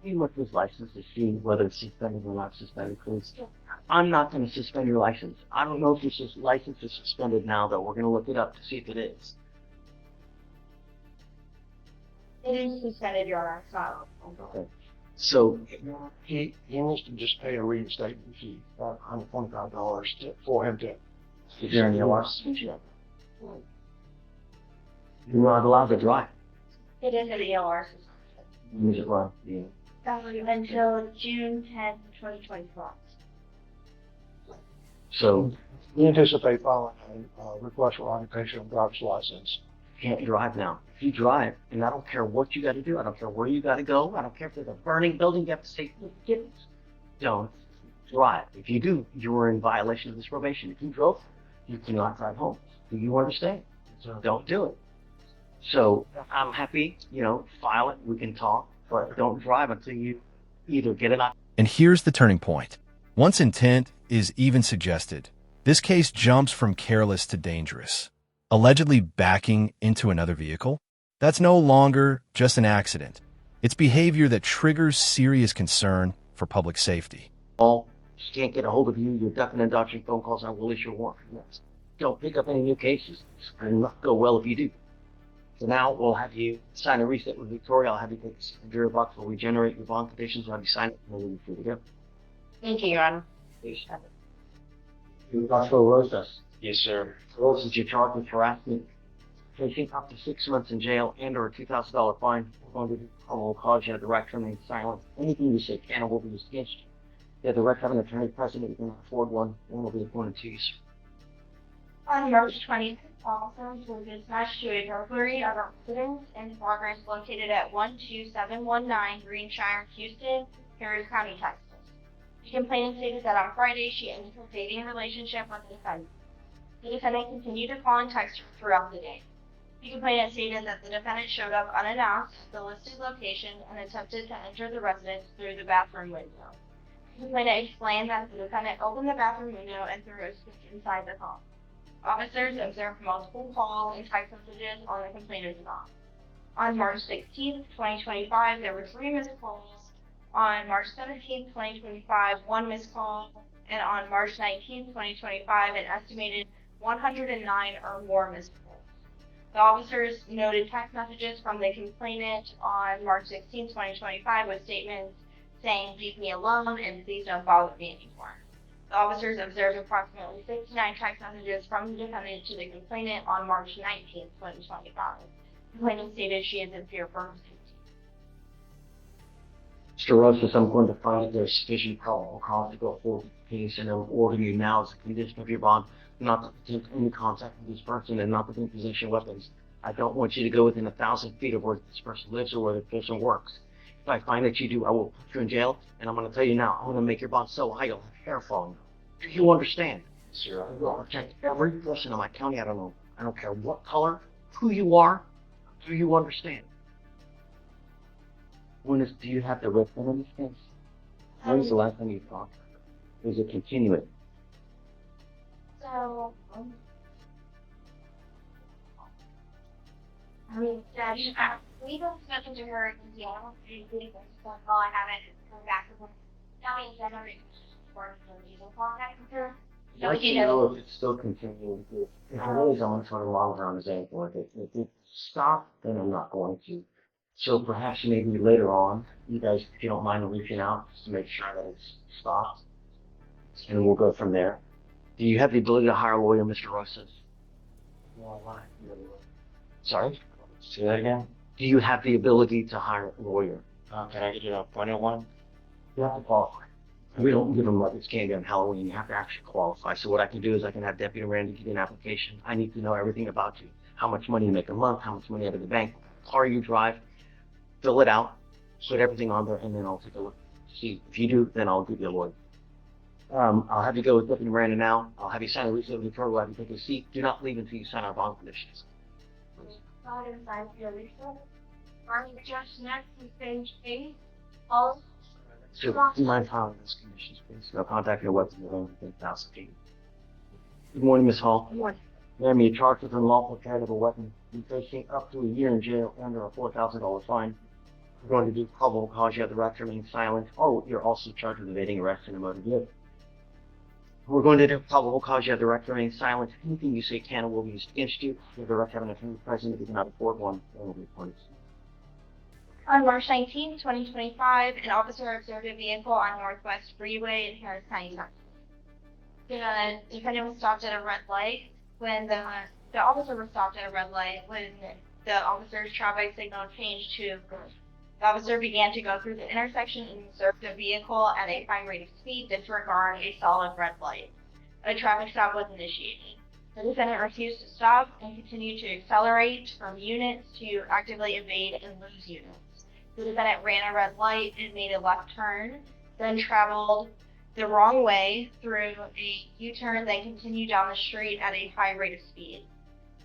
You look at this license to see whether it's suspended or not suspended, please. I'm not going to suspend your license. I don't know if this license is suspended now, though. We're going to look it up to see if it is. It is suspended, Your Honor. Okay. So, He needs to just pay a reinstatement fee, $125 for him to. is there any license? You're not allowed to drive. It is an ELR Use it well. Yeah. until June 10th, 2024. So, We anticipate filing a request for occupational driver's license. you can't drive now. If you drive, and I don't care what you got to do, I don't care where you got to go, I don't care if there's a burning building, you have to say, don't drive. If you do, you're in violation of this probation. If you drove, you cannot drive home. Do you understand? So don't do it. So I'm happy, file it, we can talk, but don't drive until you either get it out. And here's the turning point. Once intent is even suggested, this case jumps from careless to dangerous. Allegedly backing into another vehicle? That's no longer just an accident. It's behavior that triggers serious concern for public safety. Just can't get a hold of you, you're ducking and dodging phone calls, I will issue a warrant. Don't pick up any new cases. It will not go well if you do. So now we'll have you sign a reset with Victoria. I'll have you take a $100 while we generate your bond conditions. We'll have you sign it, and then we'll be free to go. Thank you, Your Honor. Please have it. Dr. Rosas. Yes, sir. Rosas, you're charged with harassment, facing up to 6 months in jail and or a $2,000 fine. We're going to do probable cause. You have the right to remain silent. Anything you say can or will be used against you. You have the right to have an attorney present. You can afford one. One will be appointed to you, sir. On March 20th, officers were dispatched to a burglary of a residence in progress located at 12719 Greenshire, Houston, Harris County, Texas. The complainant stated that on Friday she ended her dating relationship with the defendant. The defendant continued to call and text her throughout the day. The complainant stated that the defendant showed up unannounced at the listed location and attempted to enter the residence through the bathroom window. The complainant explained that the defendant opened the bathroom window and threw a stick inside the home. Officers observed multiple calls and text messages on the complainant's phone. On March 16, 2025, there were 3 missed calls. On March 17, 2025, 1 missed call. And on March 19, 2025, an estimated 109 or more missed calls. The officers noted text messages from the complainant on March 16, 2025 with statements saying, "Leave me alone and please don't bother me anymore." The officers observed approximately 69 text messages from the defendant to the complainant on March 19, 2025. The complainant stated she is in fear for her safety. Mr. Rosas, I'm going to find that there's sufficient probable cause to go forward with the case, and I'm ordering you now as a condition of your bond not to attempt any contact with this person and not to bring possession of weapons. I don't want you to go within 1,000 feet of where this person lives or where the person works. If I find that you do, I will put you in jail, and I'm going to tell you now, I'm going to make your bond so high you'll have hair falling out. Do you understand? Sir, I will protect every person in my county. I don't care what color, who you are. Do you understand? Do you have the record in this case? When was the last time you talked? Is it continuing? So, Judge, we've been spoken to her in jail, and we phone call. I haven't come back with her. That means that I'm for using contact with her. I'd like to know if it's still continuing. If it is, I'm going to try to log around his ankle. If it stopped, then I'm not going to. So perhaps maybe later on, you guys, if you don't mind reaching out just to make sure that it's stopped, and we'll go from there. Do you have the ability to hire a lawyer, Mr. Rosas? Sorry? say that again? Do you have the ability to hire a lawyer? Can I get an appointed one? You have to qualify. We don't give them like it's candy on Halloween. You have to actually qualify. So what I can do is I can have Deputy Randy give you an application. I need to know everything about you. How much money you make a month, how much money out of the bank, what car you drive. Fill it out, put everything on there, and then I'll take a look. See, if you do, then I'll give you a lawyer. I'll have you go with Deputy Miranda now. I'll have you sign a receipt of the report. We'll have you take a seat. Do not leave until you sign our bond conditions. Army Judge next is page 8. All So, do you mind following those conditions, please? No contact your weapons within 1,000 feet. Good morning, Ms. Hall. Good morning. Ma'am, you're charged with unlawful carry of a weapon. You're facing up to a year in jail under a $4,000 fine. We're going to do probable cause. You have the right to remain silent. Oh, you're also charged with evading arrest in a motor vehicle. We're going to do probable cause. You have the right to remain silent. Anything you say can or will be used against you. You have the right to have an attorney present. If you cannot afford one, there will be points. On March 19, 2025, an officer observed a vehicle on Northwest Freeway in Harris County, Texas. The defendant was stopped at a red light when the officer was stopped at a red light when the officer's traffic signal changed to green. The officer began to go through the intersection and observed the vehicle at a high rate of speed disregard a solid red light. A traffic stop was initiated. The defendant refused to stop and continued to accelerate from units to actively evade and lose units. The defendant ran a red light and made a left turn, then traveled the wrong way through a U-turn, then continued down the street at a high rate of speed.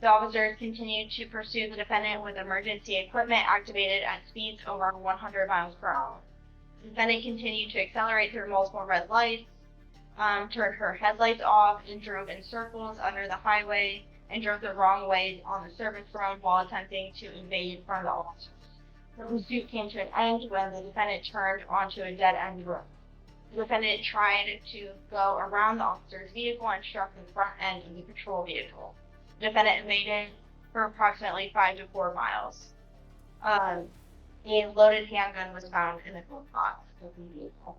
The officers continued to pursue the defendant with emergency equipment activated at speeds over 100 miles per hour. The defendant continued to accelerate through multiple red lights, turned her headlights off, and drove in circles under the highway, and drove the wrong way on the service road while attempting to evade from the officers. The pursuit came to an end when the defendant turned onto a dead-end road. The defendant tried to go around the officer's vehicle and struck the front end of the patrol vehicle. The defendant evaded for approximately 5 to 4 miles. A loaded handgun was found in the glove box of the vehicle.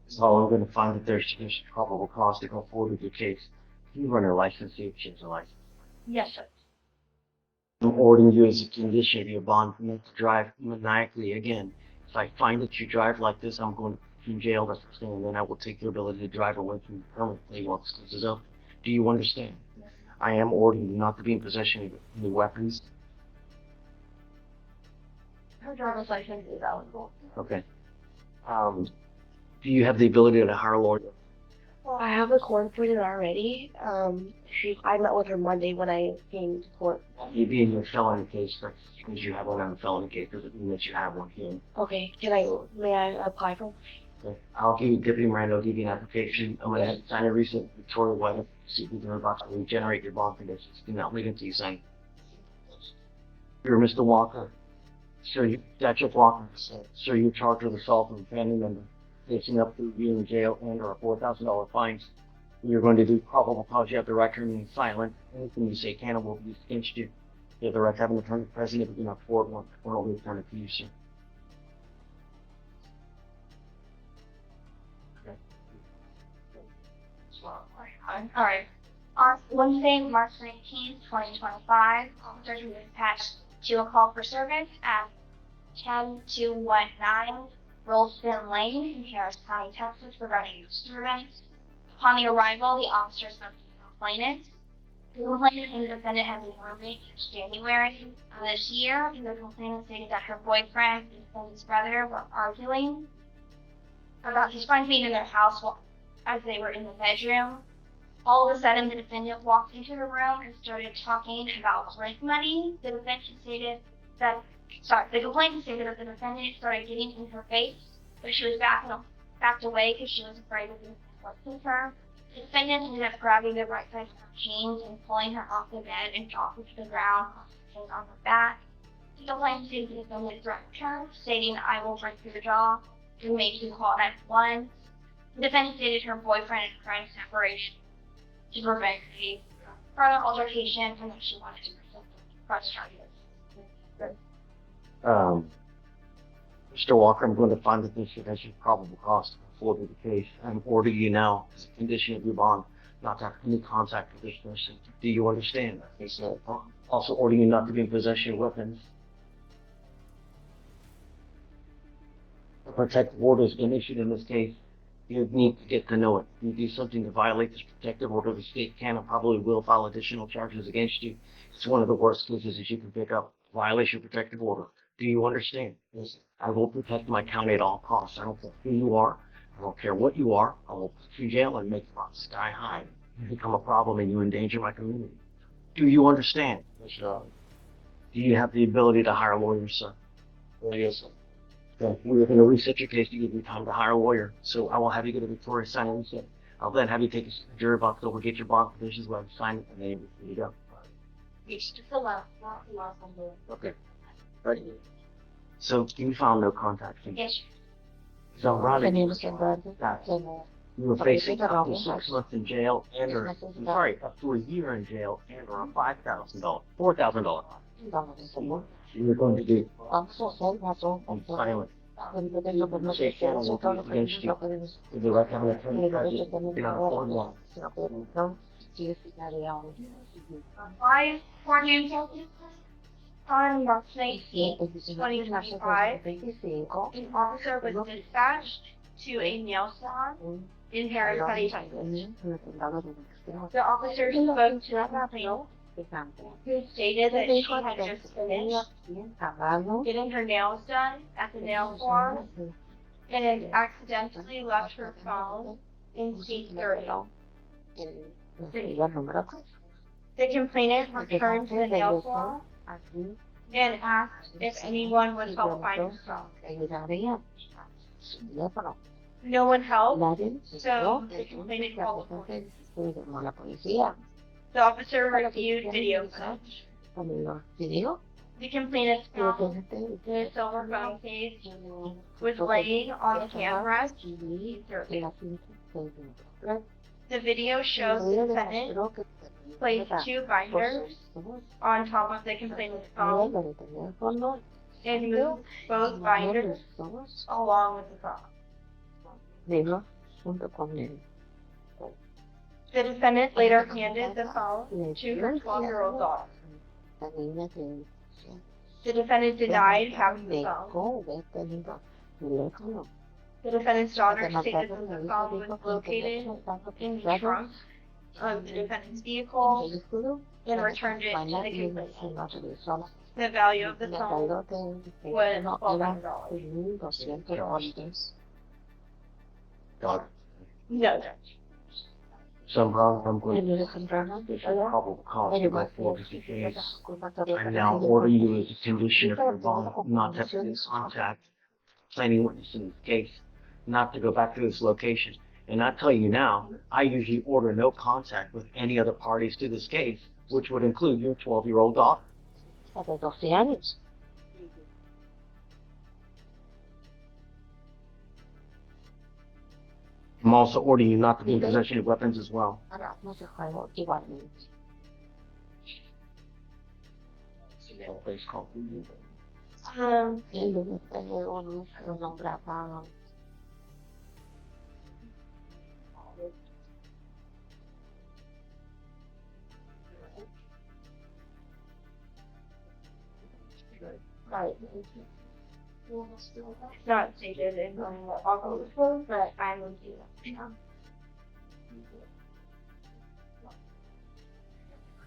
So I'm going to find that there's probable cause to go forward with your case. Can you run her license, see if she has a license? Yes, sir. I'm ordering you as a condition of your bond not to drive maniacally again. If I find that you drive like this, I'm going to jail, that's the thing, and then I will take your ability to drive away from you permanently once this is up. Do you understand? I am ordering you not to be in possession of any weapons. Her driver's license is eligible. Okay. Do you have the ability to hire a lawyer? Well, I have a court appointed already. I met with her Monday when I came to court. You be in your felony case, but because you have one on a felony case doesn't mean that you have one here. Okay, may I apply for? Okay. I'll give you, Deputy Miranda, I'll give you an application. I'm going to sign a recent Victoria Weather, see if you're about to regenerate your bond conditions. Do not wait until you sign. You're Mr. Walker. Sir, that's your Walker. Sir, you're charged with assault of a family member, facing up to a year in jail and or a $4,000 fine. You're going to do probable cause. You have the right to remain silent. Anything you say can or will be used against you. You have the right to have an attorney present if you do not afford one, or I'll be attorney to you, sir. Okay. Alright. On Wednesday, March 19th, 2025, officers were dispatched to a call for service at 10219 Rollston Lane in Harris County, Texas, regarding a disturbance. Upon the arrival, the officers spoke to the complainant. The complainant and the defendant had been roommates since January of this year, and the complainant stated that her boyfriend and his brother were arguing about his friend being in their house as they were in the bedroom. All of a sudden, the defendant walked into the room and started talking about rent money. The complainant stated that the defendant started getting in her face, but she was backed away because she was afraid of being with her. The defendant ended up grabbing the right side of her jeans and pulling her off the bed and dropped her to the ground on her back. The complainant stated the defendant threatened her, stating, "I will break your jaw and make you call 911." The defendant stated her boyfriend and friend separated to prevent a further altercation and that she wanted to press charges. Mr. Walker, I'm going to find that this has your probable cause to go forward with the case. I'm ordering you now, as a condition of your bond, not to have any contact with this person. Do you understand? Also ordering you not to be in possession of weapons. A protective order has been issued in this case. You need to get to know it. If you do something to violate this protective order, the state can and probably will file additional charges against you. It's one of the worst cases that you can pick up. Violation of protective order. Do you understand? Yes. I will protect my county at all costs. I don't care who you are. I don't care what you are. I will put you in jail and make you sky high. You become a problem and you endanger my community. Do you understand? Yes, sir. Do you have the ability to hire a lawyer, sir? Yes, sir. Okay. We're going to reset your case to give you time to hire a lawyer. So I will have you go to Victoria, sign a reset. I'll then have you take a jury box over, get your bond conditions, where I sign it, and then you go. It's just the last one. Okay. Right. So you found no contact. Yes. So Ronnie, My name is Brad. you were facing up to 6 months in jail and or up to a year in jail and or a $4,000 fine. You were going to do silent. Say channel will be against you. With the right to have an attorney present, do not afford one. On March 19th, 2025, an officer was dispatched to a nail salon in Harris County, Texas. The officer spoke to a female who stated that she had just finished getting her nails done at the nail salon and had accidentally left her phone in seat 30. The complainant returned to the nail salon and asked if anyone would help find her phone. No one helped, so the complainant called the police. The officer reviewed video footage. The complainant found the silver phone case was laying on the camera. The video shows the defendant place 2 binders on top of the complainant's phone and move both binders along with the phone. The defendant later handed the phone to her 12-year-old daughter. The defendant denied having the phone. The defendant's daughter stated that the phone was located in the trunk of the defendant's vehicle and returned it to the complainant. The value of the phone was $1,200. No, Judge. Somehow I'm going to probable cause to go forward with the case. I now order you as a condition of your bond not to have any contact with any witness in this case, not to go back to this location. And I tell you now, I usually order no contact with any other parties to this case, which would include your 12-year-old daughter. I'm also ordering you not to be in possession of weapons as well. It's not stated in the alcohol report, but I will do that.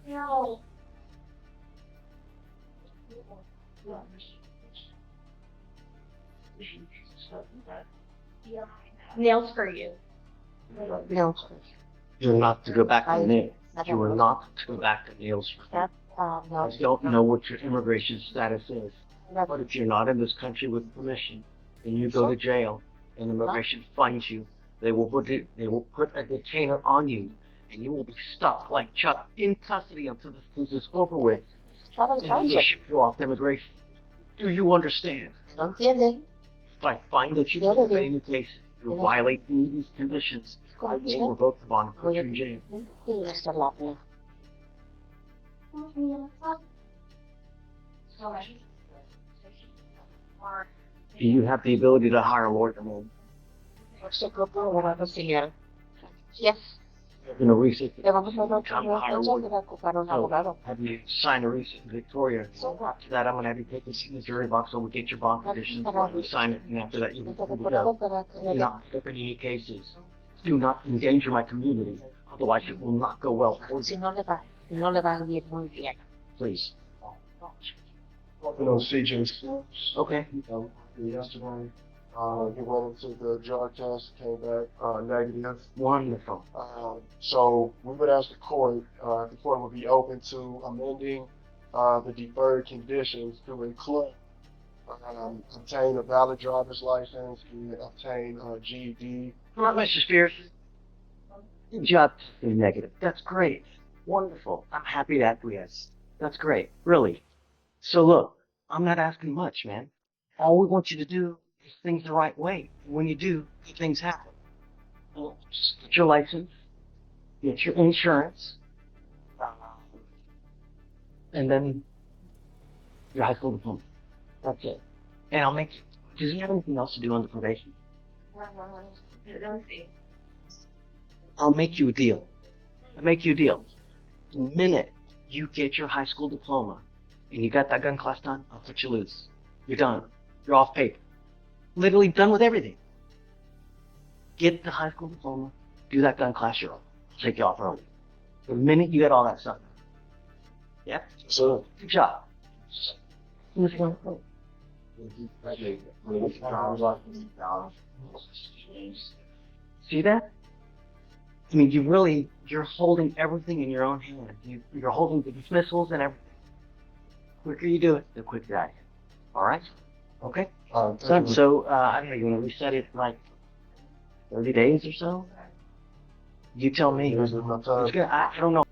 No. Nails for you. You're not to go back to nails. You are not to go back to nails. I don't know what your immigration status is, but if you're not in this country with permission, and you go to jail, and immigration finds you, they will put a detainer on you, and you will be stuck like Chuck in custody until this case is over with. And they will ship you off to immigration. Do you understand? If I find that you have any case, you violate any of these conditions, I will revoke the bond and put you in jail. Do you have the ability to hire a lawyer, man? Yes. In a recent have you signed a recent Victoria? After that, I'm going to have you take the signature box over, get your bond conditions, sign it, and after that, you can go. Do not pick up any cases. Do not endanger my community, otherwise it will not go well for you. Please. CJ. Okay. Yesterday, he went into the drug test, came back negative. Wonderful. So we would ask the court if the court would be open to amending the deferred conditions to include obtain a valid driver's license and obtain a GED. All right, Mr. Spears. Good job being negative. That's great. Wonderful. I'm happy to acquiesce. That's great. Really. So look, I'm not asking much, man. All we want you to do is things the right way. When you do, good things happen. Well, just get your license, get your insurance, and then your high school diploma. That's it. And I'll make. Does he have anything else to do on the probation? I'll make you a deal. I'll make you a deal. The minute you get your high school diploma and you got that gun class done, I'll put you loose. You're done. You're off paper. Literally done with everything. Get the high school diploma, do that gun class, you're off. I'll take you off early. The minute you get all that stuff. Yeah? So, good job. See that? I mean, you're holding everything in your own hand. You're holding the dismissals and everything. The quicker you do it, the quicker you're out of here. All right? Okay? So, I don't know, you want to reset it like 30 days or so? You tell me. I don't know